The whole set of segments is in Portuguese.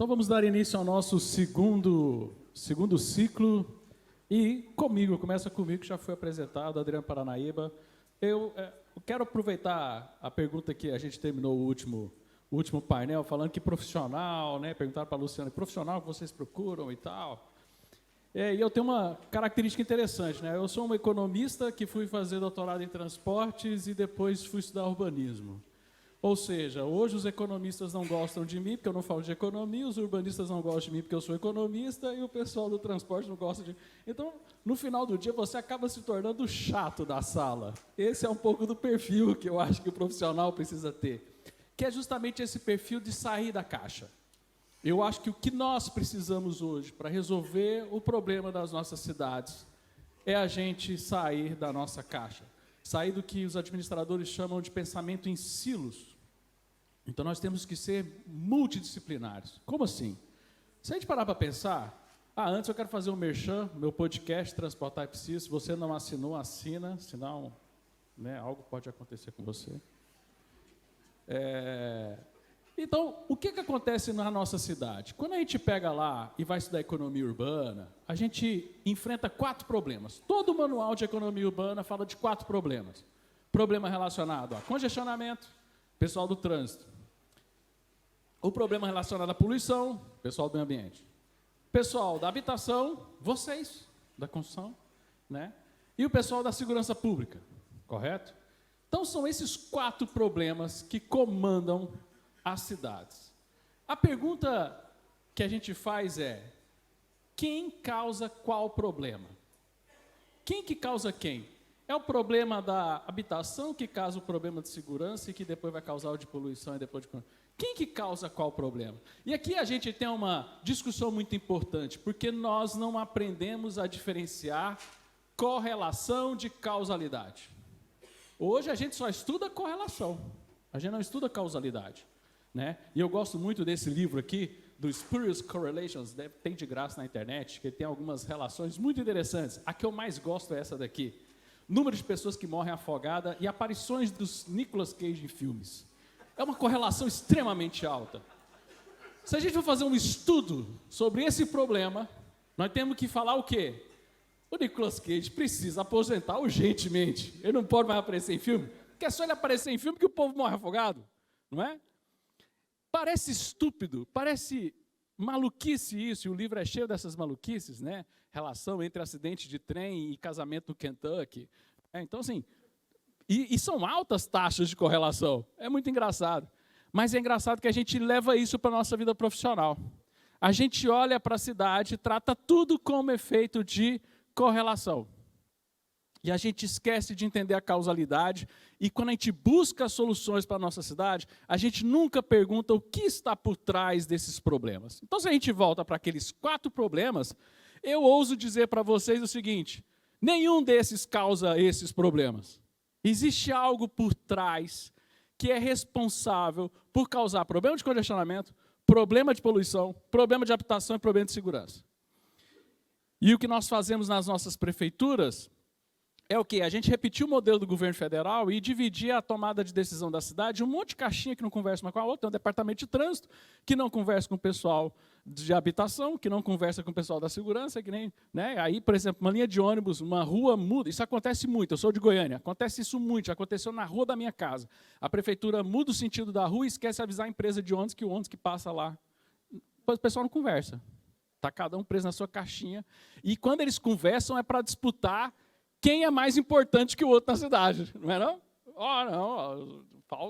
Então vamos dar início ao nosso segundo ciclo. E começa comigo, que já foi apresentado, Adriano Paranaíba. Eu quero aproveitar a pergunta que a gente terminou o último painel, falando que profissional, né? Perguntaram para a Luciana, profissional que vocês procuram e tal. E eu tenho uma característica interessante, né? Eu sou um economista que fui fazer doutorado em transportes e depois fui estudar urbanismo. Ou seja, hoje os economistas não gostam de mim porque eu não falo de economia, os urbanistas não gostam de mim porque eu sou economista e o pessoal do transporte não gosta de mim. Então, no final do dia, você acaba se tornando o chato da sala. Esse é um pouco do perfil que eu acho que o profissional precisa ter, que é justamente esse perfil de sair da caixa. Eu acho que o que nós precisamos hoje para resolver o problema das nossas cidades é a gente sair da nossa caixa, sair do que os administradores chamam de pensamento em silos. Então, nós temos que ser multidisciplinares. Como assim? Se a gente parar para pensar, antes eu quero fazer um merchan, meu podcast Transportar e Precisa. Se você não assinou, assina, senão algo pode acontecer com você. Então, o que acontece na nossa cidade? Quando a gente pega lá e vai estudar economia urbana, a gente enfrenta 4 problemas. Todo o manual de economia urbana fala de 4 problemas. Problema relacionado a congestionamento, pessoal do trânsito. O problema relacionado à poluição, pessoal do meio ambiente. Pessoal da habitação, vocês, da construção, né? E o pessoal da segurança pública, correto? Então, são esses 4 problemas que comandam as cidades. A pergunta que a gente faz é: quem causa qual problema? Quem que causa quem? É o problema da habitação que causa o problema de segurança e que depois vai causar o de poluição e depois de... Quem que causa qual problema? E aqui a gente tem uma discussão muito importante, porque nós não aprendemos a diferenciar correlação de causalidade. Hoje a gente só estuda correlação, a gente não estuda causalidade, né? E eu gosto muito desse livro aqui, do Spurious Correlations, tem de graça na internet, que tem algumas relações muito interessantes. A que eu mais gosto é essa daqui: número de pessoas que morrem afogadas e aparições dos Nicolas Cage em filmes. É uma correlação extremamente alta. Se a gente for fazer um estudo sobre esse problema, nós temos que falar o quê? O Nicolas Cage precisa aposentar urgentemente. Ele não pode mais aparecer em filme, porque é só ele aparecer em filme que o povo morre afogado, não é? Parece estúpido, parece maluquice isso, e o livro é cheio dessas maluquices, né? Relação entre acidente de trem e casamento no Kentucky. Então, assim, e são altas taxas de correlação. É muito engraçado. Mas é engraçado que a gente leva isso para a nossa vida profissional. A gente olha para a cidade, trata tudo como efeito de correlação. E a gente esquece de entender a causalidade. E quando a gente busca soluções para a nossa cidade, a gente nunca pergunta o que está por trás desses problemas. Então, se a gente volta para aqueles 4 problemas, eu ouso dizer para vocês o seguinte: nenhum desses causa esses problemas. Existe algo por trás que é responsável por causar problema de congestionamento, problema de poluição, problema de habitação e problema de segurança. E o que nós fazemos nas nossas prefeituras é o quê? A gente repetiu o modelo do governo federal e dividir a tomada de decisão da cidade em um monte de caixinha que não conversa uma com a outra. Tem um departamento de trânsito que não conversa com o pessoal de habitação, que não conversa com o pessoal da segurança, que nem, né? Aí, por exemplo, uma linha de ônibus, uma rua muda. Isso acontece muito, eu sou de Goiânia, acontece isso muito, já aconteceu na rua da minha casa. A prefeitura muda o sentido da rua e esquece de avisar a empresa de ônibus que o ônibus que passa lá. O pessoal não conversa. Está cada um preso na sua caixinha. E quando eles conversam é para disputar quem é mais importante que o outro na cidade, não é não?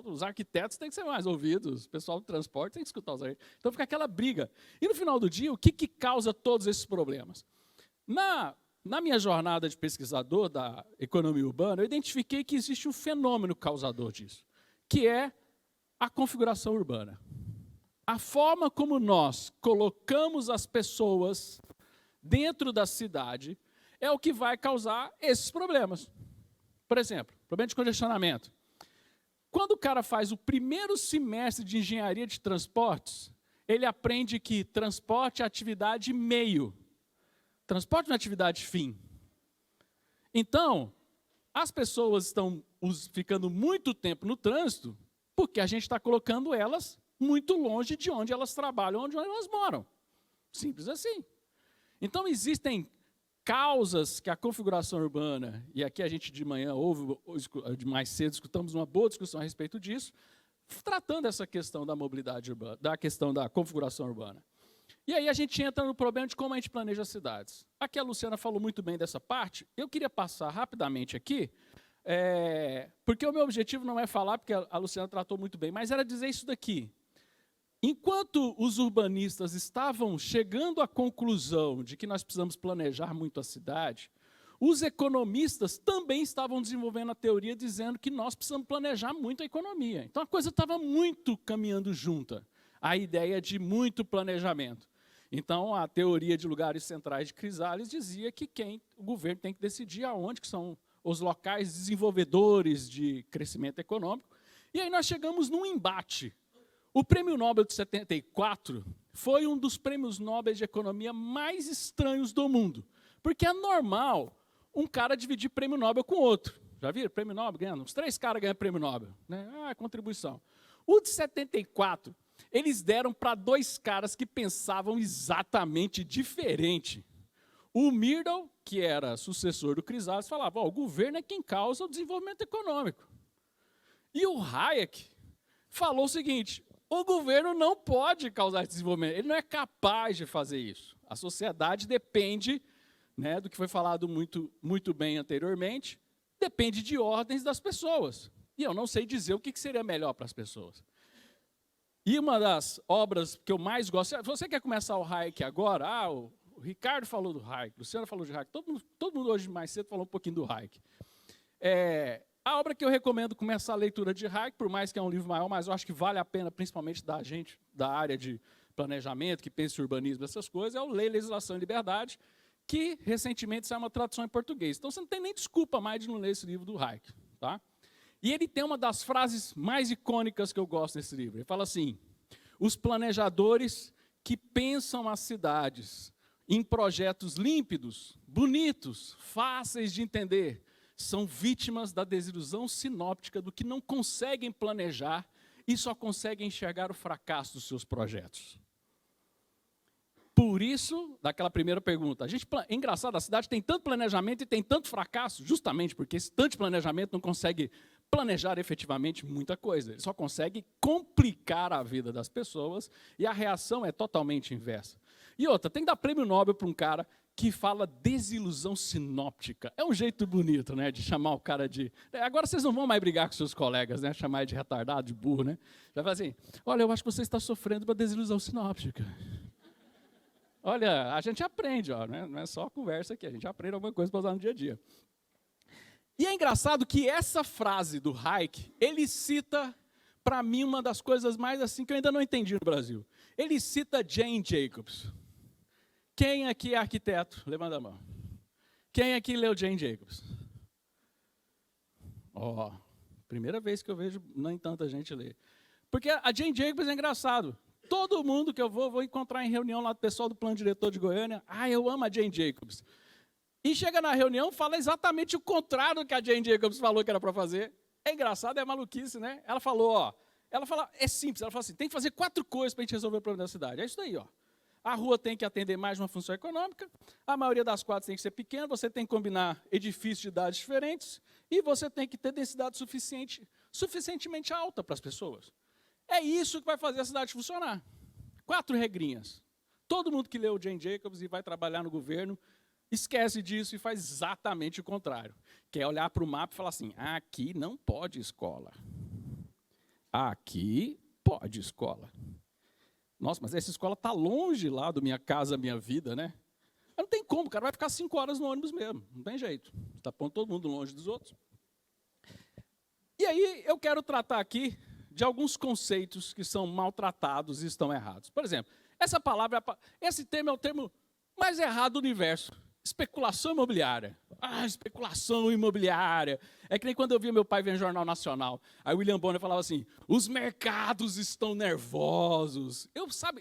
Os arquitetos têm que ser mais ouvidos, o pessoal do transporte tem que escutar os arquitetos. Então fica aquela briga. E no final do dia, o que causa todos esses problemas? Na minha jornada de pesquisador da economia urbana, eu identifiquei que existe um fenômeno causador disso, que é a configuração urbana. A forma como nós colocamos as pessoas dentro da cidade é o que vai causar esses problemas. Por exemplo, problema de congestionamento. Quando o cara faz o primeiro semestre de engenharia de transportes, ele aprende que transporte é atividade meio. Transporte não é atividade fim. Então, as pessoas estão ficando muito tempo no trânsito porque a gente está colocando elas muito longe de onde elas trabalham, onde elas moram. Simples assim. Então, existem causas que a configuração urbana, e aqui a gente de manhã ouve, de mais cedo, escutamos uma boa discussão a respeito disso, tratando essa questão da mobilidade urbana, da questão da configuração urbana. E aí a gente entra no problema de como a gente planeja as cidades. Aqui a Luciana falou muito bem dessa parte, eu queria passar rapidamente aqui, porque o meu objetivo não é falar, porque a Luciana tratou muito bem, mas era dizer isso daqui. Enquanto os urbanistas estavam chegando à conclusão de que nós precisamos planejar muito a cidade, os economistas também estavam desenvolvendo a teoria dizendo que nós precisamos planejar muito a economia. Então a coisa estava muito caminhando junta, a ideia de muito planejamento. Então a teoria de lugares centrais de Crisales dizia que o governo tem que decidir aonde que são os locais desenvolvedores de crescimento econômico. E aí nós chegamos num embate. O Prêmio Nobel de 74 foi um dos prêmios Nobel de economia mais estranhos do mundo. Porque é normal um cara dividir prêmio Nobel com outro. Já viram? Prêmio Nobel ganhando? Uns 3 caras ganham prêmio Nobel. Né? Contribuição. O de 74, eles deram para 2 caras que pensavam exatamente diferente. O Myrdal, que era sucessor do Crisales, falava, o governo é quem causa o desenvolvimento econômico. E o Hayek falou o seguinte, o governo não pode causar esse desenvolvimento, ele não é capaz de fazer isso. A sociedade depende, né, do que foi falado muito bem anteriormente, depende de ordens das pessoas. E eu não sei dizer o que seria melhor para as pessoas. E uma das obras que eu mais gosto, você quer começar o Hayek agora? O Ricardo falou do Hayek, Luciano falou de Hayek, todo mundo hoje mais cedo falou um pouquinho do Hayek. A obra que eu recomendo começar a leitura de Hayek, por mais que é um livro maior, mas eu acho que vale a pena, principalmente da gente, da área de planejamento, que pensa em urbanismo, essas coisas, é o Lei, Legislação e Liberdade, que recentemente saiu uma tradução em português. Então você não tem nem desculpa mais de não ler esse livro do Hayek. Tá? E ele tem uma das frases mais icônicas que eu gosto desse livro. Ele fala assim, os planejadores que pensam as cidades em projetos límpidos, bonitos, fáceis de entender, são vítimas da desilusão sinóptica do que não conseguem planejar e só conseguem enxergar o fracasso dos seus projetos. Por isso, daquela primeira pergunta, é engraçado, a cidade tem tanto planejamento e tem tanto fracasso, justamente porque esse tanto planejamento não consegue planejar efetivamente muita coisa. Ele só consegue complicar a vida das pessoas e a reação é totalmente inversa. E outra, tem que dar prêmio Nobel para um cara que fala desilusão sinóptica. É um jeito bonito, né, de chamar o cara de... Agora vocês não vão mais brigar com seus colegas, né, chamar ele de retardado, de burro, né? Já vai assim, olha, eu acho que você está sofrendo uma desilusão sinóptica. Olha, a gente aprende, né? Não é só conversa aqui, a gente aprende alguma coisa para usar no dia a dia. E é engraçado que essa frase do Hayek, ele cita, para mim, uma das coisas mais assim que eu ainda não entendi no Brasil. Ele cita Jane Jacobs. Quem aqui é arquiteto? Levanta a mão. Quem aqui leu Jane Jacobs? Primeira vez que eu vejo nem tanta gente ler. Porque a Jane Jacobs é engraçado. Todo mundo que eu vou encontrar em reunião lá do pessoal do plano diretor de Goiânia, eu amo a Jane Jacobs. E chega na reunião, fala exatamente o contrário do que a Jane Jacobs falou que era para fazer. É engraçado, é maluquice, né? Ela falou, é simples, ela fala assim, tem que fazer 4 coisas para a gente resolver o problema da cidade. É isso daí, A rua tem que atender mais uma função econômica, a maioria das quadras tem que ser pequena, você tem que combinar edifícios de idades diferentes e você tem que ter densidade suficientemente alta para as pessoas. É isso que vai fazer a cidade funcionar. 4 regrinhas. Todo mundo que leu Jane Jacobs e vai trabalhar no governo, esquece disso e faz exatamente o contrário. Que é olhar para o mapa e falar assim, aqui não pode escola. Aqui pode escola. Nossa, mas essa escola está longe lá do Minha Casa Minha Vida, né? Não tem como, o cara vai ficar 5 horas no ônibus mesmo, não tem jeito. Está pondo todo mundo longe dos outros. E aí eu quero tratar aqui de alguns conceitos que são maltratados e estão errados. Por exemplo, esse termo é o termo mais errado do universo. Especulação imobiliária. Especulação imobiliária. É que nem quando eu via meu pai ver no Jornal Nacional. Aí o William Bonner falava assim, os mercados estão nervosos.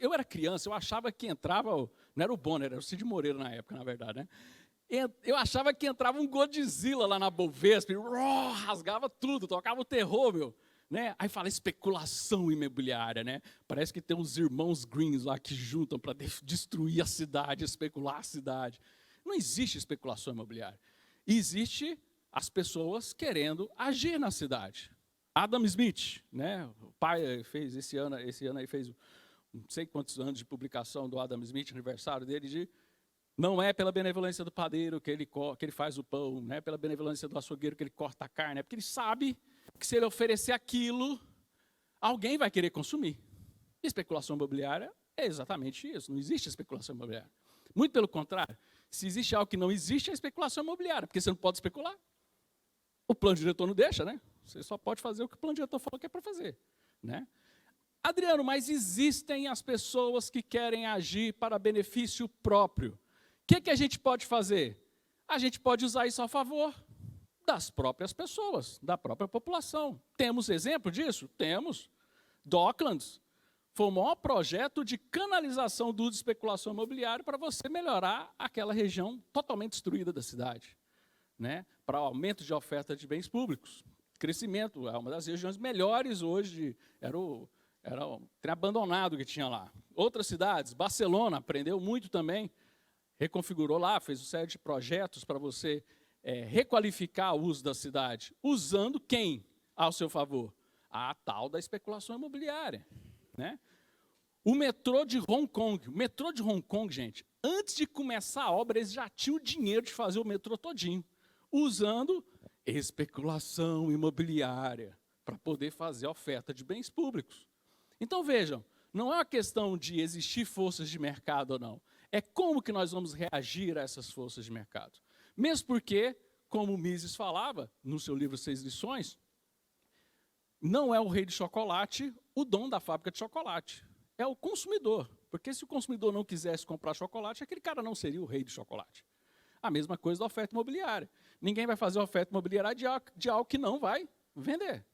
Eu era criança, eu achava que entrava, não era o Bonner, era o Cid Moreira na época, na verdade, né? Eu achava que entrava um Godzilla lá na Bovespa, rasgava tudo, tocava o terror, meu. né? Aí fala especulação imobiliária, né? Parece que tem uns irmãos Greens lá que juntam para destruir a cidade, especular a cidade. Não existe especulação imobiliária. Existe as pessoas querendo agir na cidade. Adam Smith, né? O pai fez esse ano aí fez não sei quantos anos de publicação do Adam Smith, aniversário dele, de não é pela benevolência do padeiro que ele faz o pão, não é pela benevolência do açougueiro que ele corta a carne, é porque ele sabe que se ele oferecer aquilo, alguém vai querer consumir. Especulação imobiliária é exatamente isso, não existe especulação imobiliária. Muito pelo contrário, se existe algo que não existe, é especulação imobiliária, porque você não pode especular. O plano diretor não deixa, né? Você só pode fazer o que o plano diretor falou que é para fazer, né? Adriano, mas existem as pessoas que querem agir para benefício próprio. O que a gente pode fazer? A gente pode usar isso a favor das próprias pessoas, da própria população. Temos exemplo disso? Temos. Docklands foi o maior projeto de canalização do uso de especulação imobiliária para você melhorar aquela região totalmente destruída da cidade, né? Para o aumento de oferta de bens públicos. Crescimento, é uma das regiões melhores hoje, era o trem abandonado que tinha lá. Outras cidades, Barcelona, aprendeu muito também, reconfigurou lá, fez uma série de projetos para você requalificar o uso da cidade, usando quem ao seu favor? A tal da especulação imobiliária, né? O metrô de Hong Kong. O metrô de Hong Kong, gente, antes de começar a obra, eles já tinham o dinheiro de fazer o metrô todinho, usando especulação imobiliária para poder fazer a oferta de bens públicos. Então, vejam, não é uma questão de existir forças de mercado ou não. É como que nós vamos reagir a essas forças de mercado. Mesmo porque, como o Mises falava no seu livro 6 Lições, não é o rei de chocolate o dono da fábrica de chocolate. É o consumidor. Porque se o consumidor não quisesse comprar chocolate, aquele cara não seria o rei de chocolate. A mesma coisa da oferta imobiliária. Ninguém vai fazer oferta imobiliária de algo que não vai vender.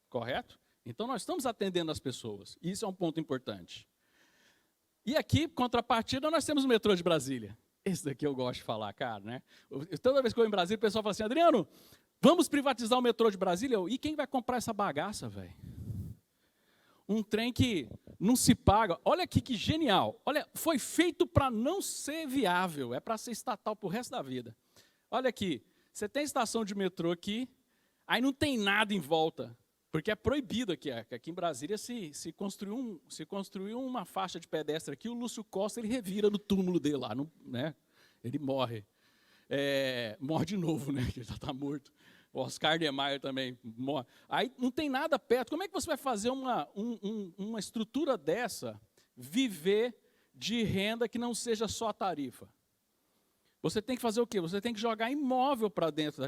Correto? Então, nós estamos atendendo as pessoas. Isso é um ponto importante. E aqui, contrapartida, nós temos o metrô de Brasília. Esse daqui eu gosto de falar, cara, né? Toda vez que eu vou em Brasília, o pessoal fala assim, Adriano, vamos privatizar o metrô de Brasília? E quem vai comprar essa bagaça, velho? Um trem que não se paga. Olha aqui que genial. Olha, foi feito para não ser viável. É para ser estatal para o resto da vida. Olha aqui. Você tem estação de metrô aqui, aí não tem nada em volta. Porque é proibido aqui. Aqui em Brasília se construiu uma faixa de pedestre aqui, o Lúcio Costa ele revira no túmulo dele lá, né? Ele morre. Morre de novo, né? Ele já está morto. O Oscar Niemeyer também morre. Aí não tem nada perto. Como é que você vai fazer uma estrutura dessa viver de renda que não seja só a tarifa? Você tem que fazer o quê? Você tem que jogar imóvel para dentro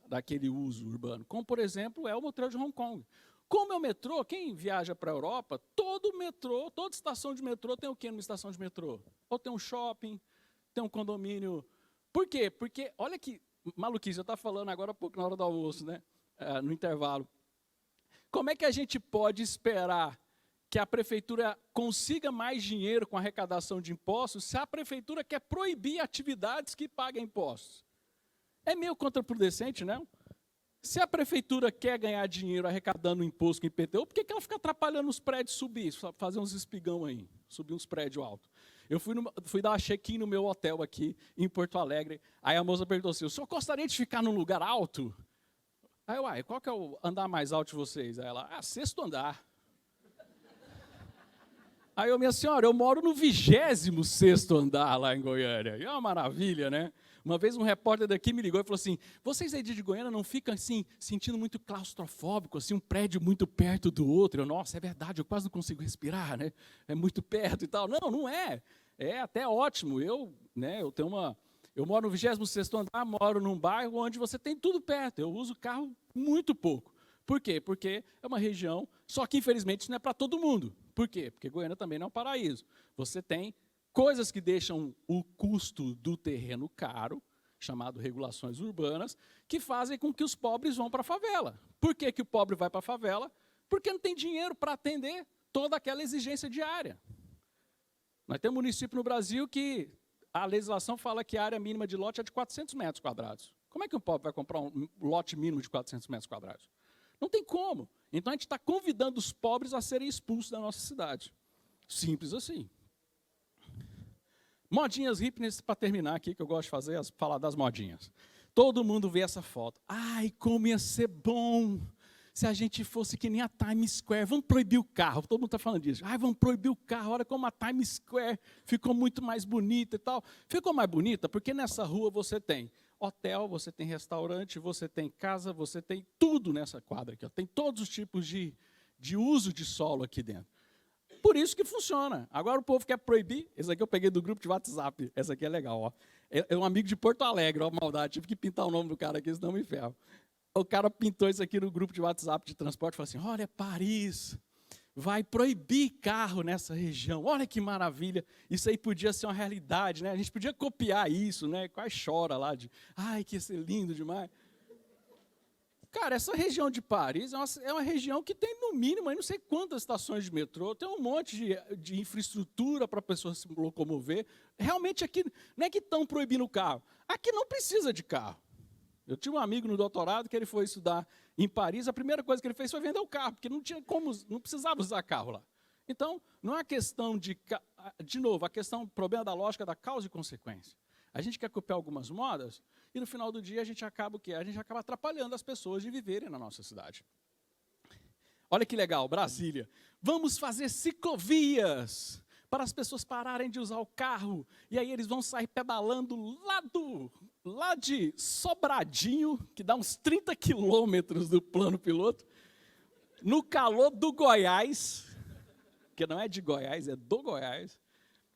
daquele uso urbano, como, por exemplo, é o metrô de Hong Kong. Como é o metrô, quem viaja para a Europa, todo metrô, toda estação de metrô tem o quê numa estação de metrô? Ou tem um shopping, tem um condomínio. Por quê? Porque, olha que maluquice, eu estava falando agora há pouco, na hora do almoço, né? No intervalo. Como é que a gente pode esperar que a prefeitura consiga mais dinheiro com a arrecadação de impostos se a prefeitura quer proibir atividades que paguem impostos? É meio contraproducente, não? Se a prefeitura quer ganhar dinheiro arrecadando imposto com IPTU, por que ela fica atrapalhando os prédios subir, fazer uns espigão aí, subir uns prédios altos? Eu fui dar uma check-in no meu hotel aqui, em Porto Alegre, aí a moça perguntou assim, o senhor gostaria de ficar num lugar alto? Aí eu, qual que é o andar mais alto de vocês? Aí ela, 6º andar. Aí eu, minha senhora, eu moro no 26º andar lá em Goiânia. E é uma maravilha, né? Uma vez um repórter daqui me ligou e falou assim, vocês aí de Goiânia não ficam assim, sentindo muito claustrofóbico, assim, um prédio muito perto do outro? Eu, nossa, é verdade, eu quase não consigo respirar, né? É muito perto e tal. Não, não é. É até ótimo. Eu moro no 26º andar, moro num bairro onde você tem tudo perto. Eu uso carro muito pouco. Por quê? Porque é uma região, só que infelizmente isso não é para todo mundo. Por quê? Porque Goiânia também não é um paraíso. Você tem coisas que deixam o custo do terreno caro, chamado regulações urbanas, que fazem com que os pobres vão para a favela. Por que o pobre vai para a favela? Porque não tem dinheiro para atender toda aquela exigência diária. Nós temos um município no Brasil que a legislação fala que a área mínima de lote é de 400 metros quadrados. Como é que um pobre vai comprar um lote mínimo de 400 metros quadrados? Não tem como. Então, a gente está convidando os pobres a serem expulsos da nossa cidade. Simples assim. Modinhas hippies, para terminar aqui, que eu gosto de fazer, falar das modinhas. Todo mundo vê essa foto. Ai, como ia ser bom se a gente fosse que nem a Times Square. Vamos proibir o carro. Todo mundo está falando disso. Ai, vamos proibir o carro. Olha como a Times Square ficou muito mais bonita e tal. Ficou mais bonita porque nessa rua você tem hotel, você tem restaurante, você tem casa, você tem tudo nessa quadra aqui. Ó. Tem todos os tipos de uso de solo aqui dentro. Por isso que funciona. Agora o povo quer proibir. Esse aqui eu peguei do grupo de WhatsApp. Essa aqui é legal. Ó. É um amigo de Porto Alegre, ó, maldade. Tive que pintar o nome do cara aqui, senão me ferro. O cara pintou isso aqui no grupo de WhatsApp de transporte e falou assim, olha, Paris vai proibir carro nessa região. Olha que maravilha. Isso aí podia ser uma realidade, né? A gente podia copiar isso, né? Quase chora lá de, ai, que ia ser lindo demais. Cara, essa região de Paris é uma região que tem, no mínimo, aí não sei quantas estações de metrô, tem um monte de infraestrutura para a pessoa se locomover. Realmente aqui, não é que estão proibindo o carro. Aqui não precisa de carro. Eu tinha um amigo no doutorado que ele foi estudar em Paris, a primeira coisa que ele fez foi vender o carro, porque não precisava usar carro lá. Então, não é questão de novo, o problema da lógica da causa e consequência. A gente quer copiar algumas modas e no final do dia a gente acaba o quê? A gente acaba atrapalhando as pessoas de viverem na nossa cidade. Olha que legal, Brasília. Vamos fazer ciclovias para as pessoas pararem de usar o carro. E aí eles vão sair pedalando lá de Sobradinho, que dá uns 30 quilômetros do plano piloto, no calor do Goiás, que não é de Goiás, é do Goiás.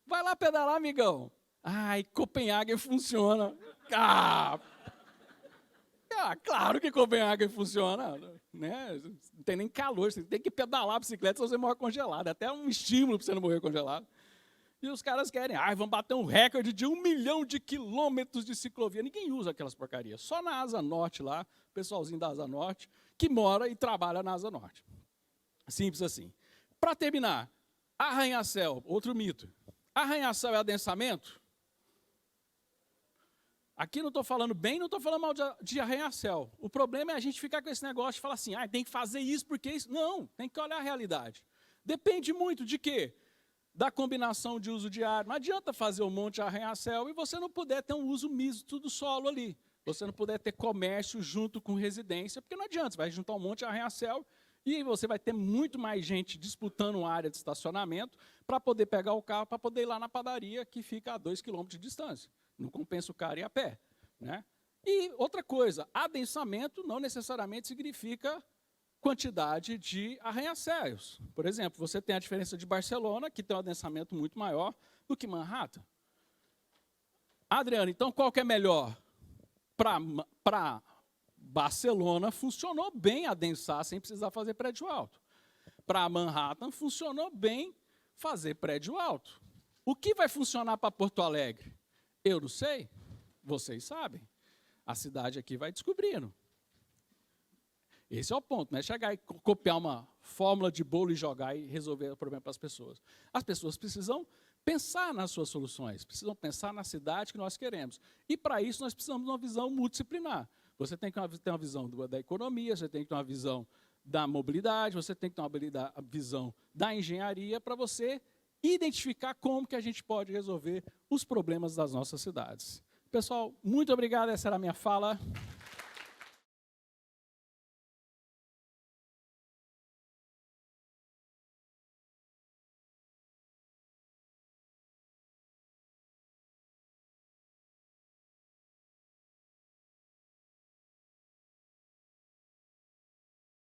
Vai lá pedalar, amigão. Ai, Copenhague funciona. Claro que Copenhague funciona. Né? Não tem nem calor, você tem que pedalar a bicicleta, senão você morre congelado. É até um estímulo para você não morrer congelado. E os caras querem, vamos bater um recorde de 1 milhão de quilômetros de ciclovia. Ninguém usa aquelas porcarias. Só na Asa Norte lá, o pessoalzinho da Asa Norte, que mora e trabalha na Asa Norte. Simples assim. Para terminar, arranha-céu, outro mito. Arranha-céu é adensamento? Aqui não estou falando bem, não estou falando mal de arranha-céu. O problema é a gente ficar com esse negócio de falar assim, tem que fazer isso porque isso... Não, tem que olhar a realidade. Depende muito de quê? Da combinação de uso diário. Não adianta fazer um monte de arranha-céu e você não puder ter um uso misto do solo ali. Você não puder ter comércio junto com residência, porque não adianta, você vai juntar um monte de arranha-céu e você vai ter muito mais gente disputando área de estacionamento para poder pegar o carro, para poder ir lá na padaria que fica a 2 km de distância. Não compensa o cara ir a pé. Né? E outra coisa, adensamento não necessariamente significa quantidade de arranha-céus. Por exemplo, você tem a diferença de Barcelona, que tem um adensamento muito maior do que Manhattan. Adriano, então qual que é melhor? Para Barcelona, funcionou bem adensar sem precisar fazer prédio alto. Para Manhattan, funcionou bem fazer prédio alto. O que vai funcionar para Porto Alegre? Eu não sei, vocês sabem. A cidade aqui vai descobrindo. Esse é o ponto, não é chegar e copiar uma fórmula de bolo e jogar e resolver o problema para as pessoas. As pessoas precisam pensar nas suas soluções, precisam pensar na cidade que nós queremos. E, para isso, nós precisamos de uma visão multidisciplinar. Você tem que ter uma visão da economia, você tem que ter uma visão da mobilidade, você tem que ter uma visão da engenharia para você identificar como que a gente pode resolver os problemas das nossas cidades. Pessoal, muito obrigado, essa era a minha fala.